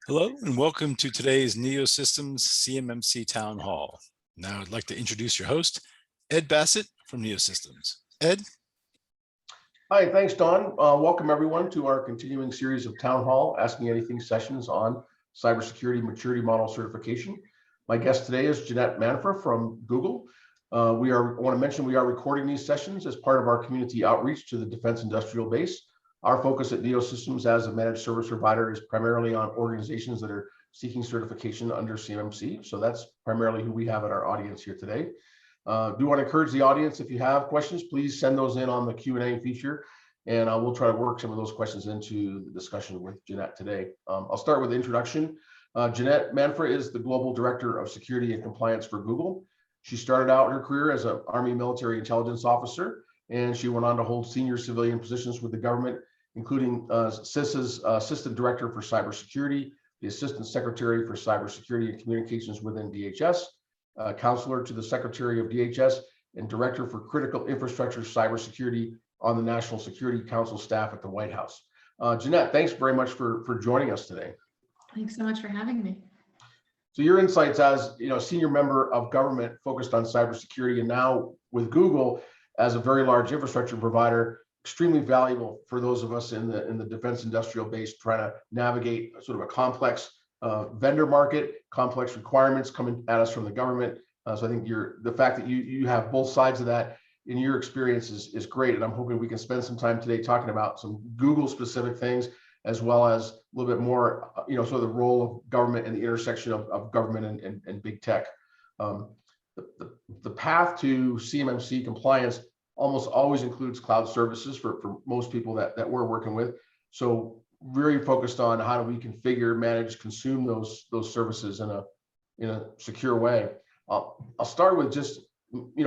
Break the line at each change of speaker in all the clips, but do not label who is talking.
Hello and welcome to today's NeoSystems CMMC Town Hall. Now I'd like to introduce your host, Ed Bassett from NeoSystems. Ed?
Hi, thanks, Don. Welcome everyone to our continuing series of Town Hall Ask Me Anything sessions on cybersecurity maturity model certification. My guest today is Jeanette Manfra from Google. I want to mention we are recording these sessions as part of our community outreach to the defense industrial base. Our focus at NeoSystems as a managed service provider is primarily on organizations that are seeking certification under CMMC. So that's primarily who we have in our audience here today. Do want to encourage the audience, if you have questions, please send those in on the Q&A feature, and we'll try to work some of those questions into the discussion with Jeanette today. I'll start with the introduction. Jeanette Manfra is the Global Director of Security and Compliance for Google. She started out her career as an Army military intelligence officer, and she went on to hold senior civilian positions with the government, including CISA's Assistant Director for Cybersecurity, the Assistant Secretary for Cybersecurity and Communications within DHS, Counselor to the Secretary of DHS, and Director for Critical Infrastructure Cybersecurity on the National Security Council staff at the White House. Jeanette, thanks very much for joining us today.
Thanks so much for having me.
So your insights as senior member of government focused on cybersecurity, and now with Google as a very large infrastructure provider, extremely valuable for those of us in the defense industrial base trying to navigate sort of a complex vendor market, complex requirements coming at us from the government. So I think the fact that you have both sides of that in your experience is great, and I'm hoping we can spend some time today talking about some Google specific things, as well as a little bit more, sort of the role of government and the intersection of government and big tech. The path to CMMC compliance almost always includes cloud services for most people that we're working with. So very focused on how do we configure, manage, consume those services in a secure way. I'll start with just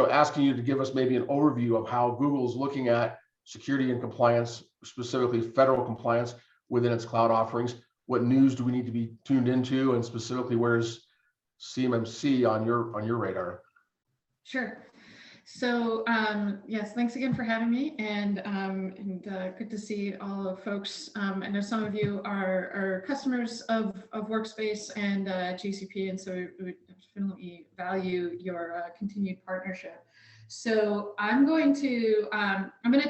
asking you to give us maybe an overview of how Google is looking at security and compliance, specifically federal compliance within its cloud offerings. What news do we need to be tuned into, and specifically where's CMMC on your radar?
Sure. So yes, thanks again for having me, and good to see all of folks. I know some of you are customers of Workspace and GCP, and so we definitely value your continued partnership. So I'm going to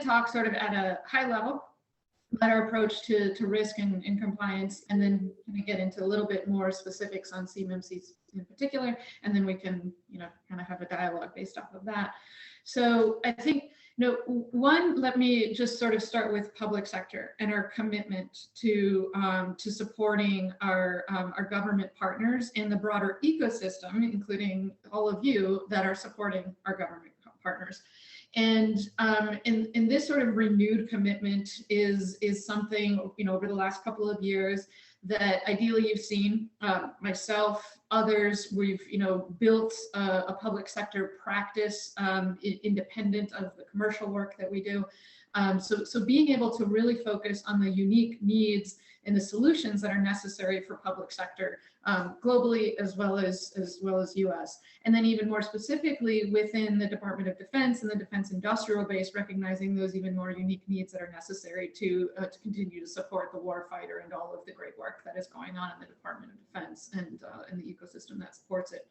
talk sort of at a high level about our approach to risk and compliance, and then kind of get into a little bit more specifics on CMMC in particular, and then we can kind of have a dialogue based off of that. So I think let me just sort of start with public sector and our commitment to supporting our government partners and the broader ecosystem, including all of you that are supporting our government partners. And in this sort of renewed commitment is something over the last couple of years that ideally you've seen myself, others. We've built a public sector practice independent of the commercial work that we do. So being able to really focus on the unique needs and the solutions that are necessary for public sector globally as well as US. And then even more specifically within the Department of Defense and the defense industrial base, recognizing those even more unique needs that are necessary to continue to support the warfighter and all of the great work that is going on in the Department of Defense and the ecosystem that supports it.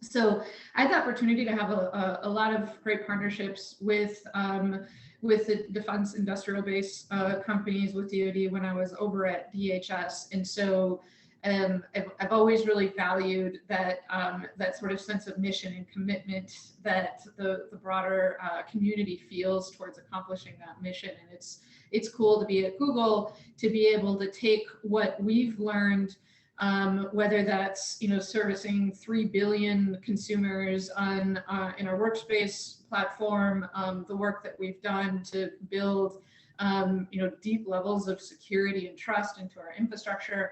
So I had the opportunity to have a lot of great partnerships with the defense industrial base companies, with DoD when I was over at DHS. And so I've always really valued that sort of sense of mission and commitment that the broader community feels towards accomplishing that mission. And it's cool to be at Google, to be able to take what we've learned, whether that's servicing 3 billion consumers in our Workspace platform, the work that we've done to build deep levels of security and trust into our infrastructure,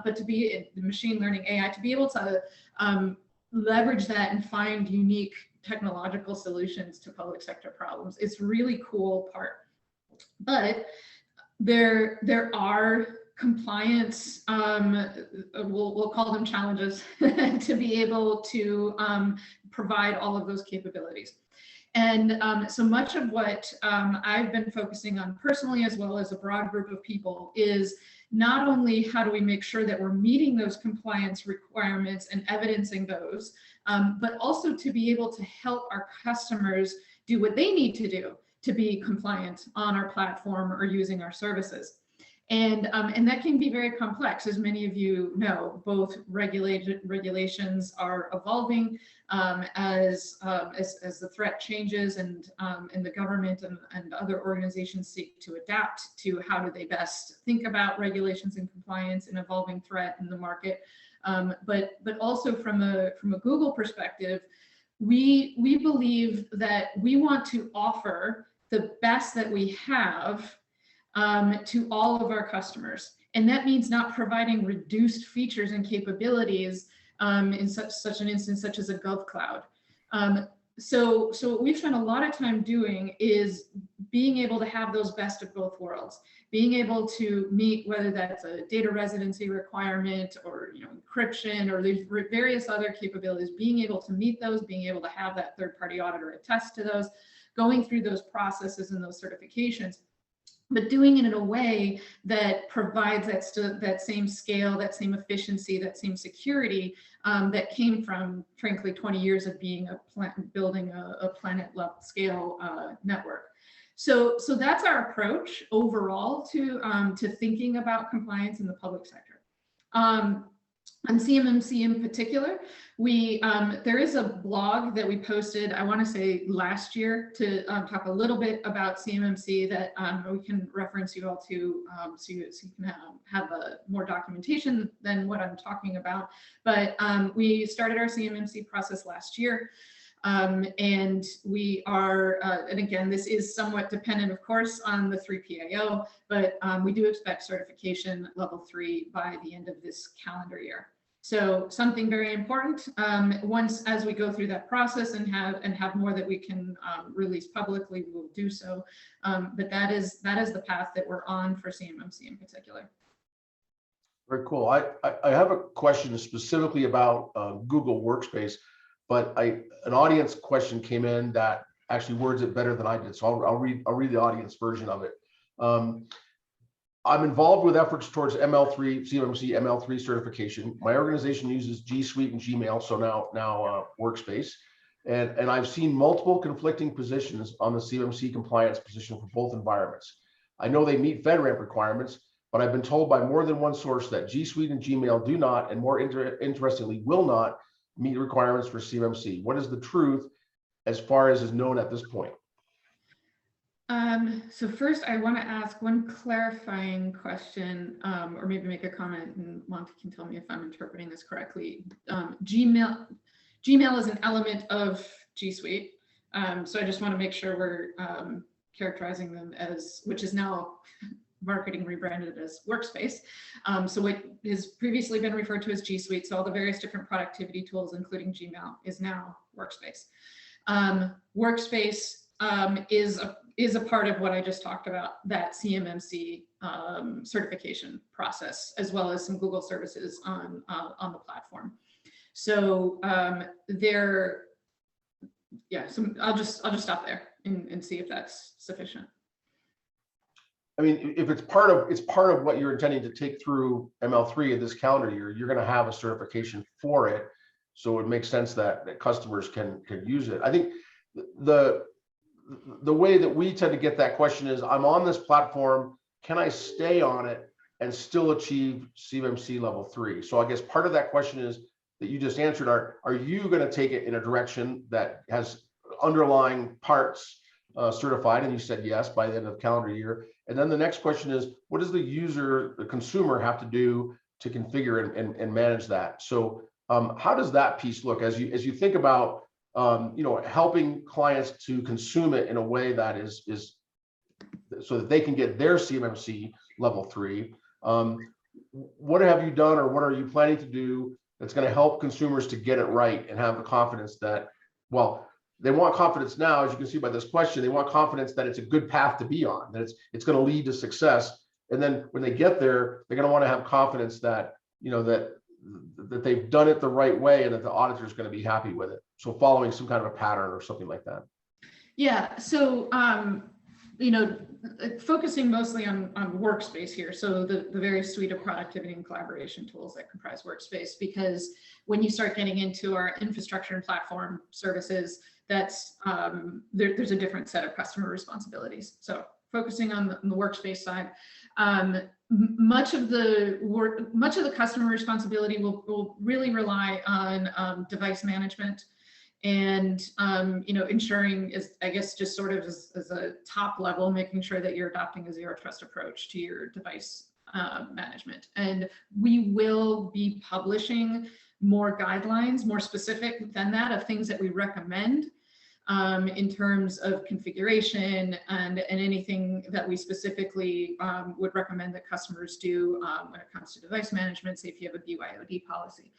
but to be in the machine learning AI, to be able to leverage that and find unique technological solutions to public sector problems. It's really cool part. But there are compliance, we'll call them challenges, to be able to provide all of those capabilities. And so much of what I've been focusing on personally, as well as a broad group of people, is not only how do we make sure that we're meeting those compliance requirements and evidencing those, but also to be able to help our customers do what they need to do to be compliant on our platform or using our services. And that can be very complex, as many of you know. Both regulations are evolving as the threat changes, and the government and other organizations seek to adapt to how do they best think about regulations and compliance and evolving threat in the market. But also from a Google perspective, we believe that we want to offer the best that we have to all of our customers. And that means not providing reduced features and capabilities in such an instance, such as a GovCloud. So what we've spent a lot of time doing is being able to have those best of both worlds, being able to meet, whether that's a data residency requirement or encryption or these various other capabilities, being able to meet those, being able to have that third-party auditor attest to those, going through those processes and those certifications, but doing it in a way that provides that same scale, that same efficiency, that same security that came from, frankly, 20 years of being building a planet level scale network. So that's our approach overall to thinking about compliance in the public sector. On CMMC in particular, there is a blog that we posted, I want to say last year, to talk a little bit about CMMC that we can reference you all to, so you can have more documentation than what I'm talking about. But we started our CMMC process last year. And we are, and again, this is somewhat dependent, of course, on the 3PAO, but we do expect certification level 3 by the end of this calendar year. So something very important. Once, as we go through that process and have more that we can release publicly, we will do so. But that is the path that we're on for CMMC in particular.
Very cool. I have a question specifically about Google Workspace, but an audience question came in that actually words it better than I did. So I'll read the audience version of it. I'm involved with efforts towards ML3, CMMC ML3 certification. My organization uses G Suite and Gmail, so now Workspace. And I've seen multiple conflicting positions on the CMMC compliance position for both environments. I know they meet FedRAMP requirements, but I've been told by more than one source that G Suite and Gmail do not, and more interestingly, will not meet requirements for CMMC. What is the truth as far as is known at this point?
So first, I want to ask one clarifying question, or maybe make a comment, and Monty can tell me if I'm interpreting this correctly. Gmail is an element of G Suite, so I just want to make sure we're characterizing them as, which is now marketing rebranded as Workspace. So what has previously been referred to as G Suite, so all the various different productivity tools, including Gmail, is now Workspace. Workspace is a part of what I just talked about, that CMMC certification process, as well as some Google services on the platform. So I'll just stop there and see if that's sufficient.
I mean, if it's part of what you're intending to take through ML3 in this calendar year, you're going to have a certification for it. So it makes sense that customers can use it. I think the way that we tend to get that question is, I'm on this platform, can I stay on it and still achieve CMMC level 3? So I guess part of that question is that you just answered are you going to take it in a direction that has underlying parts certified? And you said yes by the end of the calendar year. And then the next question is, what does the consumer have to do to configure and manage that? So how does that piece look as you think about helping clients to consume it in a way that is so that they can get their CMMC level 3? What have you done, or what are you planning to do that's going to help consumers to get it right and have the confidence that, well, they want confidence now, as you can see by this question, they want confidence that it's a good path to be on, that it's going to lead to success. And then when they get there, they're going to want to have confidence that, that they've done it the right way and that the auditor is going to be happy with it. So following some kind of a pattern or something like that.
Yeah, so, you know, focusing mostly on workspace here. So the various suite of productivity and collaboration tools that comprise workspace, because when you start getting into our infrastructure and platform services, that's there's a different set of customer responsibilities. So focusing on the workspace side, much of the customer responsibility will really rely on device management and you know, ensuring is, I guess, just sort of as a top level, making sure that you're adopting a zero trust approach to your device management. And we will be publishing more guidelines, more specific than that, of things that we recommend in terms of configuration and anything that we specifically would recommend that customers do when it comes to device management. Say if you have a BYOD policy,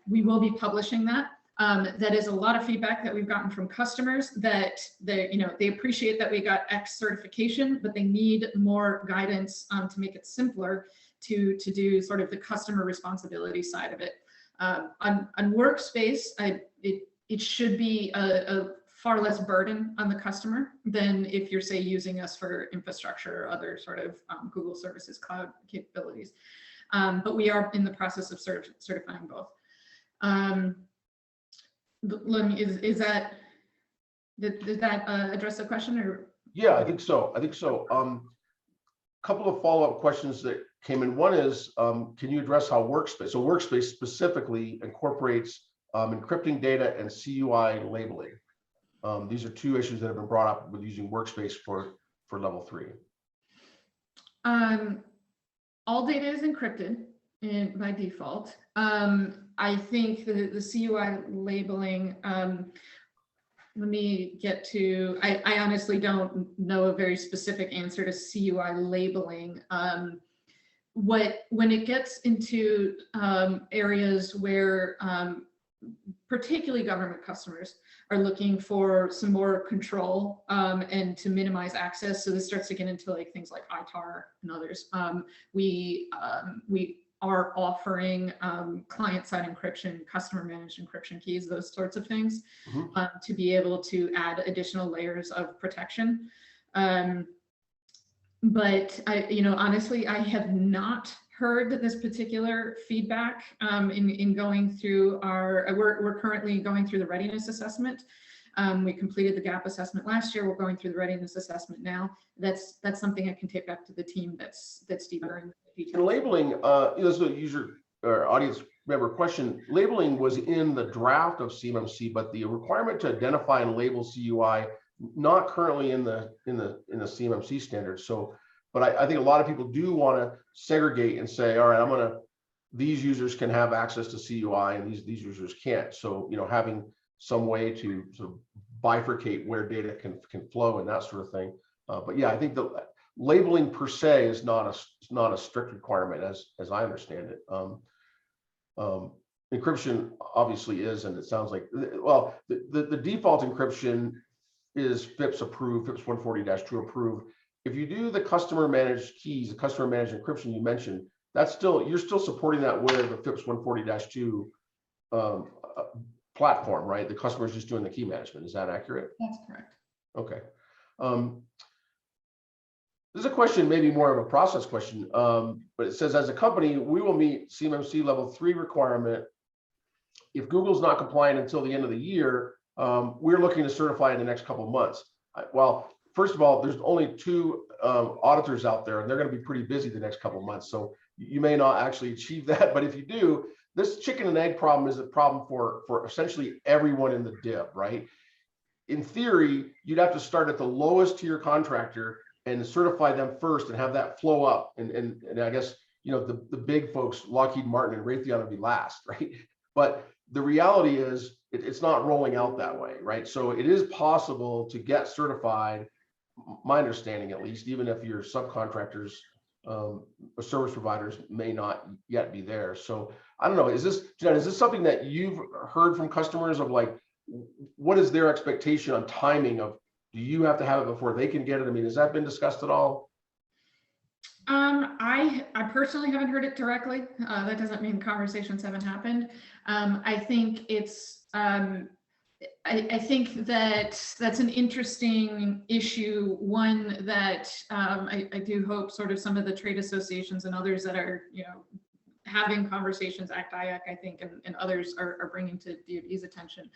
we will be publishing that. That is a lot of feedback that we've gotten from customers that you know, they appreciate that we got X certification, but they need more guidance to make it simpler to do sort of the customer responsibility side of it. On workspace, it should be a far less burden on the customer than if you're, say, using us for infrastructure or other sort of Google services cloud capabilities. But we are in the process of certifying both. Did that address the question? Or
Yeah, I think so. Couple of follow-up questions that came in. One is, can you address how workspace specifically incorporates encrypting data and CUI labeling? These are two issues that have been brought up with using workspace for level 3.
All data is encrypted by default. I think the CUI labeling, let me get to, I honestly don't know a very specific answer to CUI labeling. When it gets into areas where particularly government customers are looking for some more control and to minimize access, so this starts to get into like things like ITAR and others, we are offering client-side encryption, customer-managed encryption keys, those sorts of things, to be able to add additional layers of protection. But you know, honestly, I have not heard this particular feedback in going through our. We're currently going through the readiness assessment. We completed the gap assessment last year. We're going through the readiness assessment now. That's something I can take back to the team. That's deeper in detail.
And labeling, this is a user or audience member question. Labeling was in the draft of CMMC, but the requirement to identify and label CUI not currently in the CMMC standards. So, but I think a lot of people do want to segregate and say, all right, these users can have access to CUI and these users can't. So, you know, having some way to sort of bifurcate where data can flow and that sort of thing. But yeah, I think the labeling per se is not a strict requirement as I understand it. Encryption obviously is, and it sounds like, well, the default encryption is FIPS approved, FIPS 140-2 approved. If you do the customer managed keys, the customer managed encryption you mentioned, you're still supporting that with the FIPS 140-2 platform, right? The customer is just doing the key management. Is that accurate?
That's correct.
Okay. This is a question, maybe more of a process question, but it says, as a company, we will meet CMMC level 3 requirement. If Google's not compliant until the end of the year, we're looking to certify in the next couple of months. Well, first of all, there's only 2 auditors out there, and they're going to be pretty busy the next couple of months. So you may not actually achieve that, but if you do, this chicken and egg problem is a problem for essentially everyone in the DIB, right? In theory, you'd have to start at the lowest tier contractor and certify them first and have that flow up. And I guess, you know, the big folks, Lockheed Martin and Raytheon, would be last, right? But the reality is it's not rolling out that way, right? So it is possible to get certified, my understanding at least, even if your subcontractors or service providers may not yet be there. So I don't know, Jeanette, is this something that you've heard from customers of, like, what is their expectation on timing of, do you have to have it before they can get it? I mean, has that been discussed at all?
I personally haven't heard it directly. That doesn't mean conversations haven't happened. I think it's I think that that's an interesting issue, one that I do hope sort of some of the trade associations and others that are, having conversations, ACT-IAC, I think, and others are bringing to DoD's attention.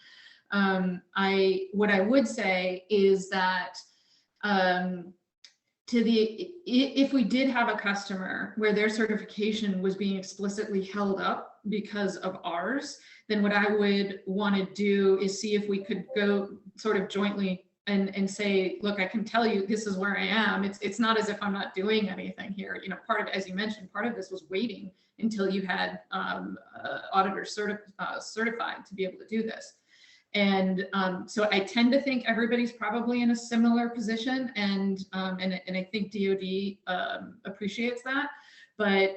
What I would say is that if we did have a customer where their certification was being explicitly held up because of ours, then what I would want to do is see if we could go sort of jointly and say, look, I can tell you this is where I am. It's not as if I'm not doing anything here. Part of, as you mentioned, part of this was waiting until you had auditors certified to be able to do this. And so I tend to think everybody's probably in a similar position, and I think DoD appreciates that. But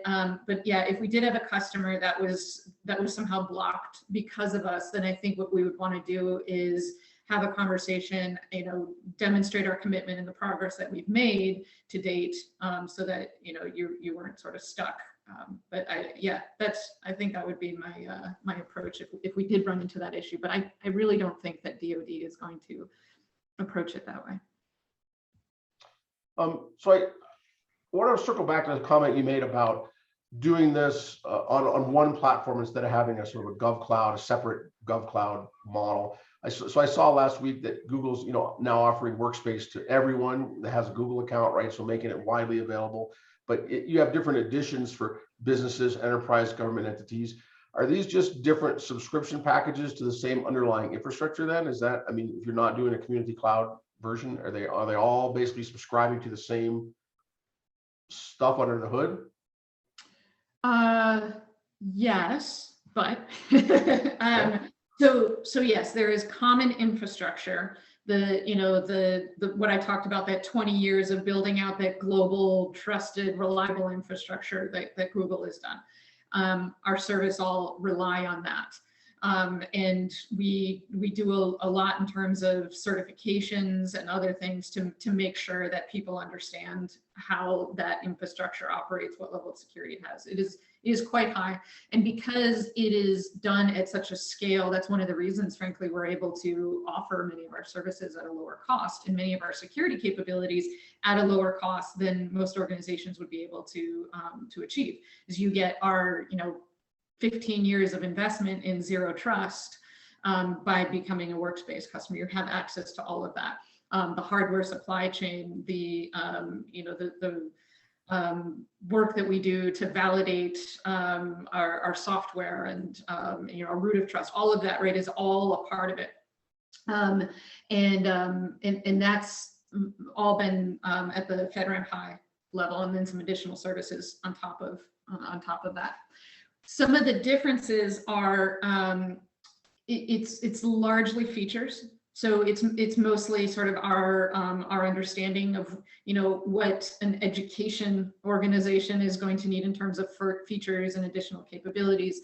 yeah, if we did have a customer that was somehow blocked because of us, then I think what we would want to do is have a conversation, demonstrate our commitment and the progress that we've made to date, so that you weren't sort of stuck. But I think that would be my approach if we did run into that issue. But I really don't think that DoD is going to approach it that way.
So I want to circle back to the comment you made about doing this on one platform instead of having a sort of a GovCloud, a separate GovCloud model. So I saw last week that Google's now offering Workspace to everyone that has a Google account, right? So making it widely available. But you have different editions for businesses, enterprise, government entities. Are these just different subscription packages to the same underlying infrastructure then? Is that, I mean, if you're not doing a community cloud version, are they all basically subscribing to the same stuff under the hood?
Yes, but so yes, there is common infrastructure. What I talked about, that 20 years of building out that global, trusted, reliable infrastructure that Google has done. Our service all rely on that. And we do a lot in terms of certifications and other things to make sure that people understand how that infrastructure operates, what level of security it has. It is quite high. And because it is done at such a scale, that's one of the reasons, frankly, we're able to offer many of our services at a lower cost and many of our security capabilities at a lower cost than most organizations would be able to achieve. As you get our, 15 years of investment in zero trust by becoming a Workspace customer, you have access to all of that. The hardware supply chain, the work that we do to validate our software and our root of trust, all of that, right, is all a part of it. And that's all been at the FedRAMP High level, and then some additional services on top of that. Some of the differences are it's largely features. So it's mostly sort of our understanding of what an education organization is going to need in terms of features and additional capabilities,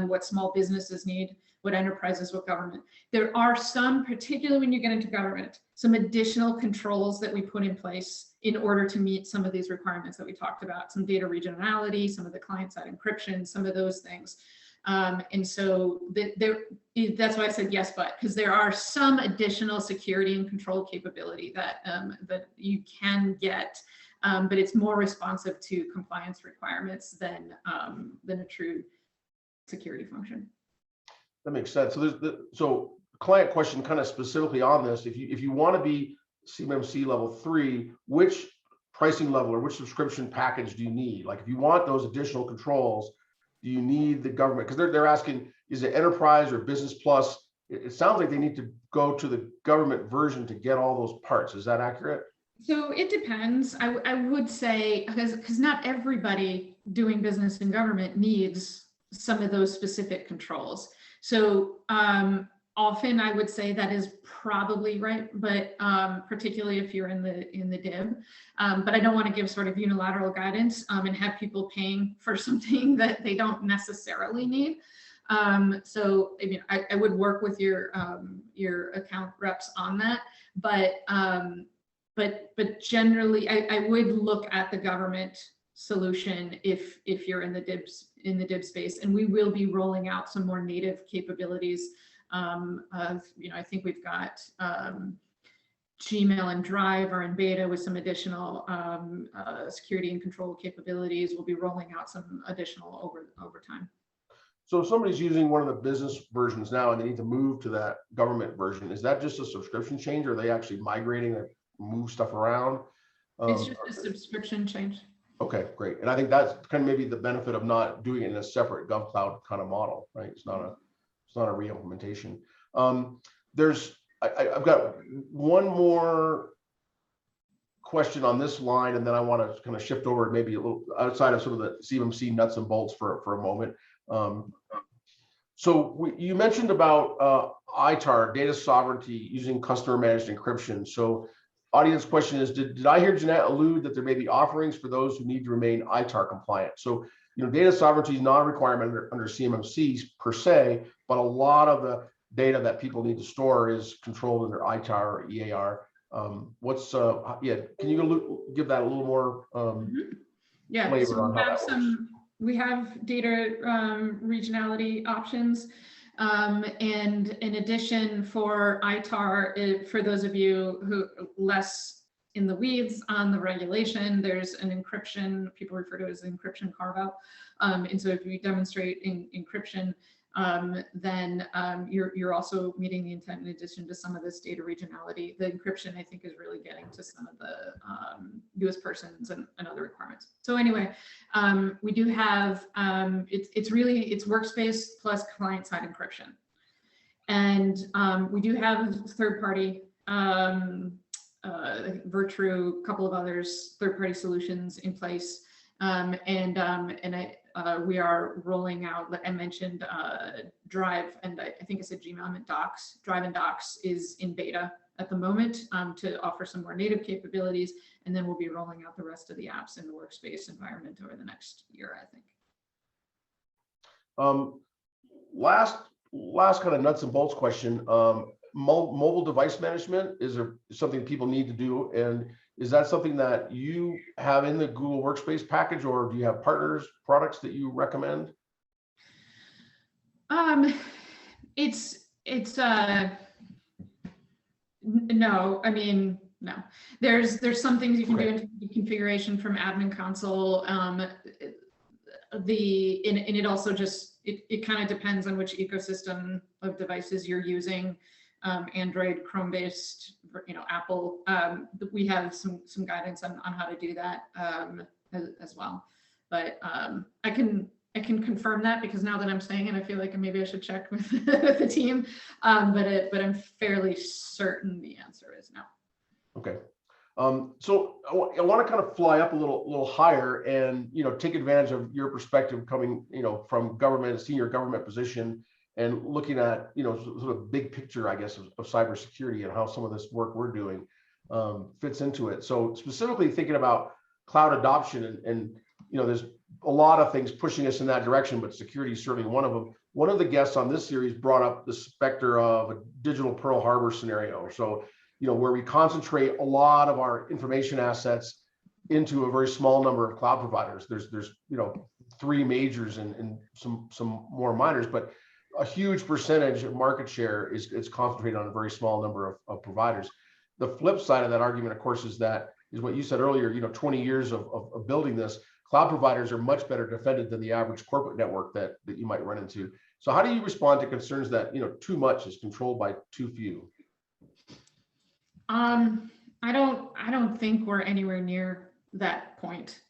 what small businesses need, what enterprises, what government. There are some, particularly when you get into government, some additional controls that we put in place in order to meet some of these requirements that we talked about, some data regionality, some of the client-side encryption, some of those things. And so that's why I said yes, because there are some additional security and control capability that you can get, but it's more responsive to compliance requirements than a true security function.
That makes sense. So so client question kind of specifically on this, if you want to be CMMC level 3, which pricing level or which subscription package do you need? Like if you want those additional controls, do you need the government? Because they're asking, is it enterprise or business plus? It sounds like they need to go to the government version to get all those parts. Is that accurate?
So it depends. I would say, because not everybody doing business in government needs some of those specific controls. So often I would say that is probably right, but particularly if you're in the DIB. But I don't want to give sort of unilateral guidance and have people paying for something that they don't necessarily need. So I mean, I would work with your account reps on that, but generally I would look at the government solution if you're in the DIB space, and we will be rolling out some more native capabilities I think we've got Gmail and Drive are in beta with some additional security and control capabilities. We'll be rolling out some additional over time.
So if somebody's using one of the business versions now and they need to move to that government version, is that just a subscription change, or are they actually migrating to move stuff around?
It's just a subscription change.
Okay, great. And I think that's kind of maybe the benefit of not doing it in a separate GovCloud kind of model, right? It's not a re-implementation. I've got one more question on this line, and then I want to kind of shift over maybe a little outside of sort of the CMMC nuts and bolts for a moment. So you mentioned about ITAR, data sovereignty, using customer managed encryption. So audience question is, did I hear Jeanette allude that there may be offerings for those who need to remain ITAR compliant? So, data sovereignty is not a requirement under CMMC per se, but a lot of the data that people need to store is controlled under ITAR or EAR. Can you give that a little more flavor
so
on how that works?
We have data regionality options. And in addition, for ITAR, for those of you who less in the weeds on the regulation, there's an encryption, people refer to it as encryption carve-out. And so if you demonstrate encryption, then you're also meeting the intent in addition to some of this data regionality. The encryption, I think, is really getting to some of the US persons and other requirements. So anyway, we do have, it's workspace plus client-side encryption. And we do have third-party, Virtru, a couple of others, third-party solutions in place. We are rolling out, like I mentioned, Drive, and I think I said Gmail and Docs. Drive and Docs is in beta at the moment to offer some more native capabilities, and then we'll be rolling out the rest of the apps in the workspace environment over the next year, I think.
Last kind of nuts and bolts question. Mobile device management, is there something people need to do? And is that something that you have in the Google Workspace package, or do you have products that you recommend?
No, I mean, no. There's some things you can do in the configuration from admin console. And it also just, it kind of depends on which ecosystem of devices you're using. Android, Chrome-based, Apple. We have some guidance on how to do that as well. But I can confirm that, because now that I'm saying it, I feel like maybe I should check with the team. But I'm fairly certain the answer is no. Okay.
So I want to kind of fly up a little higher and take advantage of your perspective coming from government, senior government position, and looking at sort of big picture, I guess, of cybersecurity and how some of this work we're doing fits into it. So specifically thinking about cloud adoption, and there's a lot of things pushing us in that direction, but security is certainly one of them. One of the guests on this series brought up the specter of a digital Pearl Harbor scenario. So where we concentrate a lot of our information assets into a very small number of cloud providers. There's 3 majors and some more minors, but a huge percentage of market share is concentrated on a very small number of providers. The flip side of that argument, of course, is what you said earlier. 20 years of building this, cloud providers are much better defended than the average corporate network that you might run into. So how do you respond to concerns that too much is controlled by too few?
I don't think we're anywhere near that point.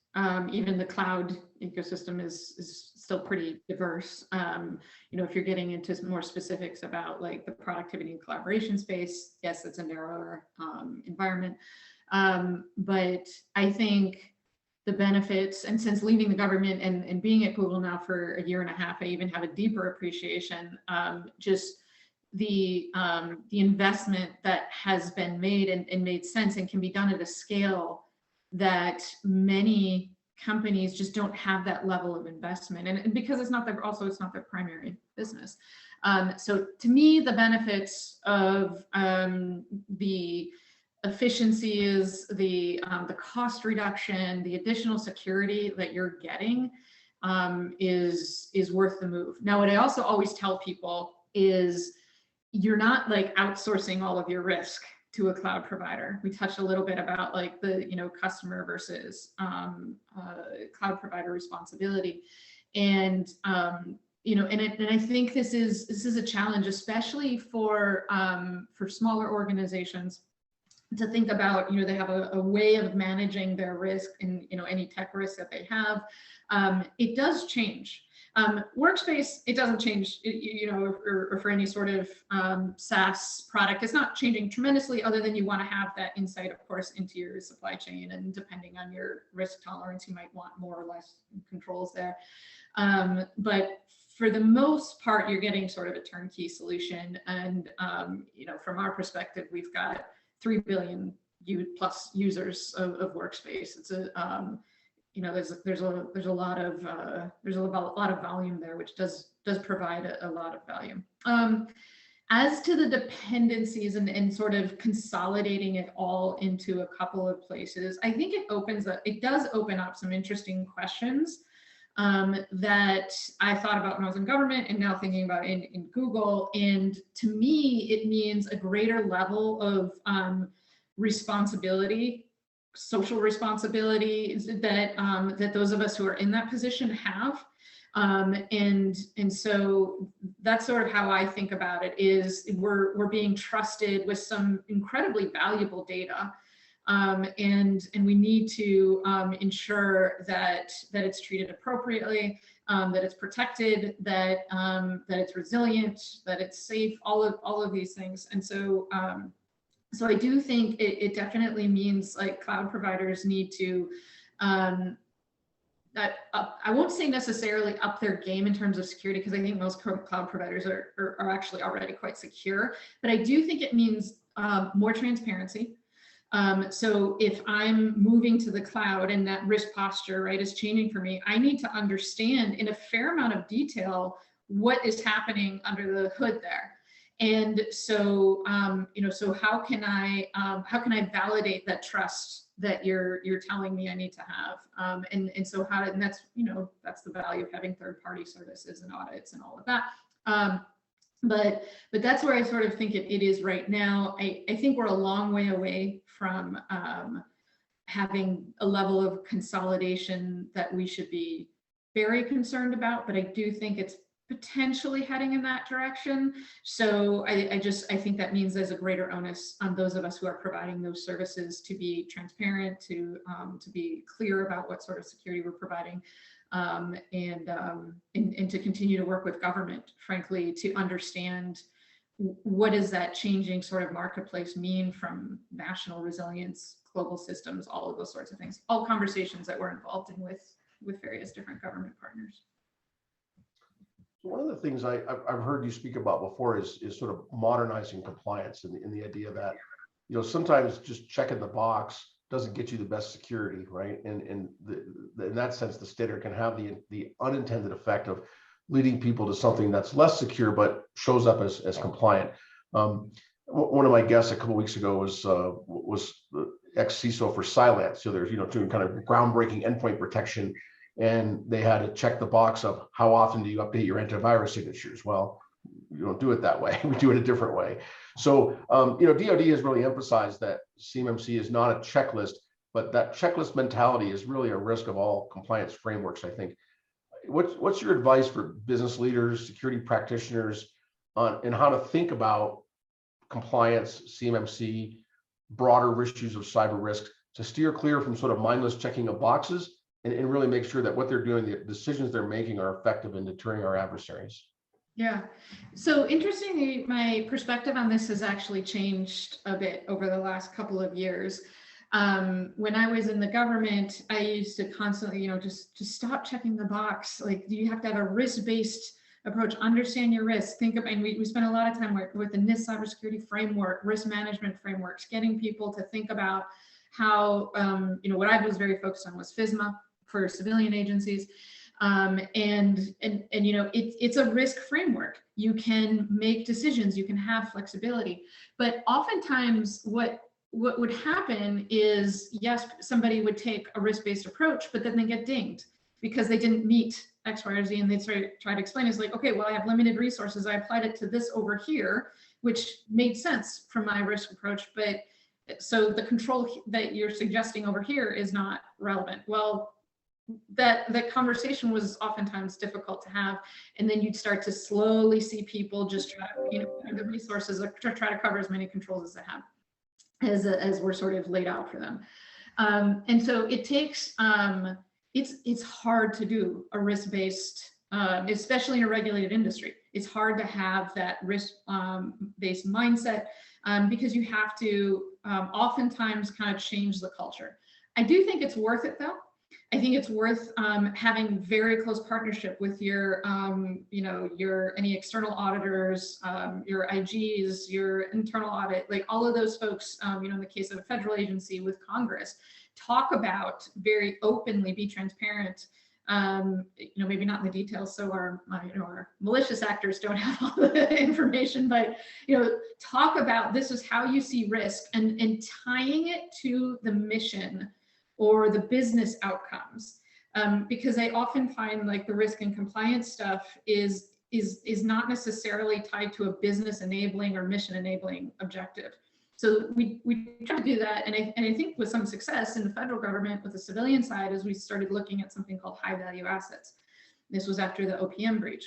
Even the cloud ecosystem is still pretty diverse. If you're getting into more specifics about like the productivity and collaboration space, yes, it's a narrower environment. But I think the benefits, and since leaving the government and being at Google now for a year and a half, I even have a deeper appreciation, just the investment that has been made and made sense and can be done at a scale that many companies just don't have that level of investment, and because it's not their primary business. So to me, the benefits of the efficiencies, the cost reduction, the additional security that you're getting is worth the move. Now, what I also always tell people is, you're not like outsourcing all of your risk to a cloud provider. We touched a little bit about like the, customer versus cloud provider responsibility. And, and I think this is a challenge, especially for smaller organizations, to think about, they have a way of managing their risk and, any tech risk that they have. It does change. Workspace, it doesn't change, or for any sort of SaaS product, it's not changing tremendously, other than you want to have that insight, of course, into your supply chain, and depending on your risk tolerance, you might want more or less controls there. But for the most part, you're getting sort of a turnkey solution. And, from our perspective, we've got 3 billion plus users of Workspace. It's a, there's a lot of volume there, which does provide a lot of value. As to the dependencies and sort of consolidating it all into a couple of places, I think it does open up some interesting questions that I thought about when I was in government, and now thinking about in Google. And to me, it means a greater level of responsibility, social responsibility that those of us who are in that position have. And so that's sort of how I think about it, is we're being trusted with some incredibly valuable data. And we need to ensure that it's treated appropriately, that it's protected, that it's resilient, that it's safe, all of these things. And so so I do think it definitely means like cloud providers need to I won't say necessarily up their game in terms of security, because I think most cloud providers are actually already quite secure, but I do think it means more transparency. So if I'm moving to the cloud and that risk posture, right, is changing for me, I need to understand in a fair amount of detail what is happening under the hood there. And so, so how can I validate that trust that you're telling me I need to have? And so and that's, that's the value of having third-party services and audits and all of that. But that's where I sort of think it is right now. I think we're a long way away from having a level of consolidation that we should be very concerned about, but I do think it's potentially heading in that direction. So I think that means there's a greater onus on those of us who are providing those services to be transparent, to be clear about what sort of security we're providing, and to continue to work with government, frankly, to understand what does that changing sort of marketplace mean from national resilience, global systems, all of those sorts of things, all conversations that we're involved in with various different government partners.
One of the things I've heard you speak about before is sort of modernizing compliance, and the idea that, sometimes just checking the box doesn't get you the best security, right? And in that sense, the standard can have the unintended effect of leading people to something that's less secure but shows up as compliant. One of my guests a couple of weeks ago was the ex-CISO for Cylance. So there's doing kind of groundbreaking endpoint protection, and they had to check the box of how often do you update your antivirus signatures. Well, you don't do it that way. We do it a different way. So DoD has really emphasized that CMMC is not a checklist, but that checklist mentality is really a risk of all compliance frameworks, I think. What's your advice for business leaders, security practitioners on how to think about compliance, CMMC, broader issues of cyber risk, to steer clear from sort of mindless checking of boxes and really make sure that what they're doing, the decisions they're making, are effective in deterring our adversaries?
Yeah. So interestingly, my perspective on this has actually changed a bit over the last couple of years. When I was in the government, I used to constantly, just stop checking the box. Like, you have to have a risk-based approach, understand your risk, and we spent a lot of time with the NIST cybersecurity framework, risk management frameworks, getting people to think about how, what I was very focused on was FISMA for civilian agencies. It's a risk framework. You can make decisions, you can have flexibility, but oftentimes what would happen is, yes, somebody would take a risk-based approach, but then they get dinged because they didn't meet X, Y, or Z, and they try to explain is like, okay, well, I have limited resources. I applied it to this over here, which made sense from my risk approach, but so the control that you're suggesting over here is not relevant. Well, that conversation was oftentimes difficult to have, and then you'd start to slowly see people just try to, the resources to try to cover as many controls as they have, as were sort of laid out for them. And so it takes, it's hard to do a risk-based, especially in a regulated industry. It's hard to have that risk-based mindset because you have to oftentimes kind of change the culture. I do think it's worth it though. I think it's worth having very close partnership with your, any external auditors, your IGs, your internal audit, like all of those folks, in the case of a federal agency with Congress, talk about very openly, be transparent, maybe not in the details, so our malicious actors don't have all the information, but, talk about this is how you see risk and tying it to the mission or the business outcomes, because I often find like the risk and compliance stuff is not necessarily tied to a business enabling or mission enabling objective. So we try to do that, and I think with some success in the federal government with the civilian side, as we started looking at something called high value assets. This was after the OPM breach,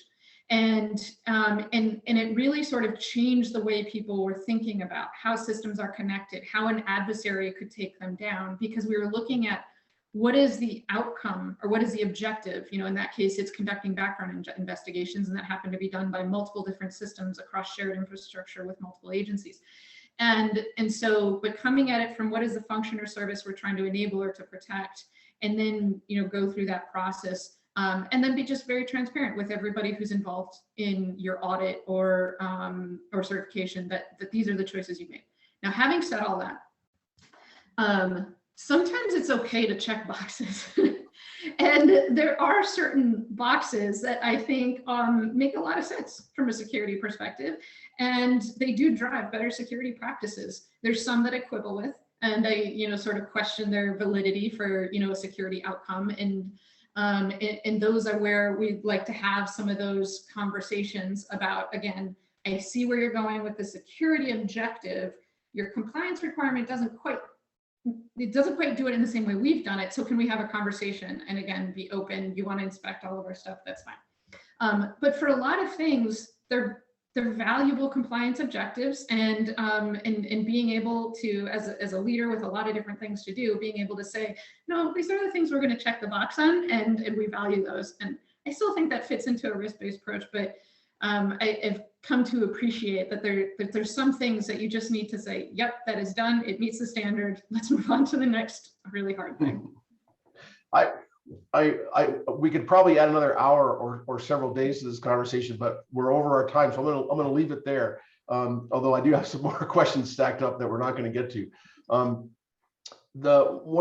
and it really sort of changed the way people were thinking about how systems are connected, how an adversary could take them down, because we were looking at what is the outcome or what is the objective. In that case, it's conducting background investigations, and that happened to be done by multiple different systems across shared infrastructure with multiple agencies. And so, but coming at it from what is the function or service we're trying to enable or to protect, and then, go through that process, and then be just very transparent with everybody who's involved in your audit or certification that these are the choices you made. Now, having said all that, sometimes it's okay to check boxes. And there are certain boxes that I think make a lot of sense from a security perspective, and they do drive better security practices. There's some that I quibble with, and I, sort of question their validity for, a security outcome. And those are where we'd like to have some of those conversations about, again, I see where you're going with the security objective. Your compliance requirement doesn't quite do it in the same way we've done it. So can we have a conversation and again, be open? You want to inspect all of our stuff, that's fine. But for a lot of things, they're valuable compliance objectives, and being able to, as a leader with a lot of different things to do, being able to say, no, these are the things we're going to check the box on, and we value those. And I still think that fits into a risk-based approach, but I've come to appreciate that there's some things that you just need to say, yep, that is done. It meets the standard. Let's move on to the next really hard thing.
We could probably add another hour or several days to this conversation, but we're over our time, so I'm gonna leave it there. Although I do have some more questions stacked up that we're not going to get to. One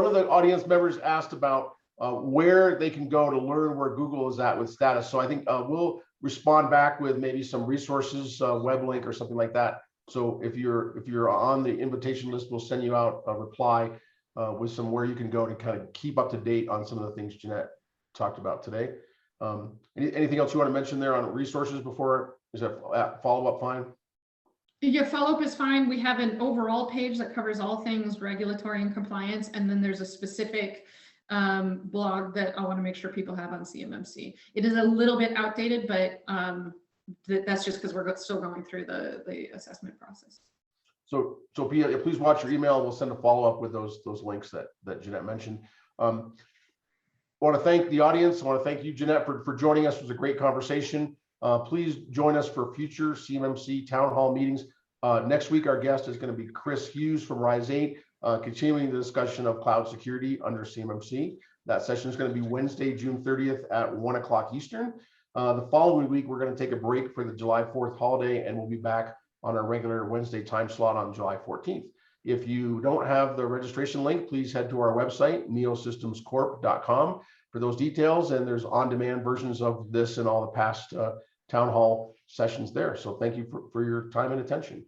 of the audience members asked about where they can go to learn where Google is at with status. So I think we'll respond back with maybe some resources, web link or something like that. So if you're on the invitation list, we'll send you out a reply with some where you can go to kind of keep up to date on some of the things Jeanette talked about today. Anything else you want to mention there on resources before? Is that follow-up fine?
Yeah, follow-up is fine. We have an overall page that covers all things regulatory and compliance, and then there's a specific blog that I want to make sure people have on CMMC. It is a little bit outdated, but that's just because we're still going through the assessment process. So
Pia, please watch your email. We'll send a follow-up with those links that Jeanette mentioned. I want to thank the audience. I want to thank you, Jeanette, for joining us. It was a great conversation. Please join us for future CMMC Town Hall meetings. Next week, our guest is going to be Chris Hughes from Rise 8, continuing the discussion of cloud security under CMMC. That session is going to be Wednesday, June 30th at 1 o'clock Eastern. The following week, we're going to take a break for the July 4th holiday, and we'll be back on our regular Wednesday time slot on July 14th. If you don't have the registration link, please head to our website, neosystemscorp.com, for those details, and there's on-demand versions of this and all the past town hall sessions there. So thank you for your time and attention.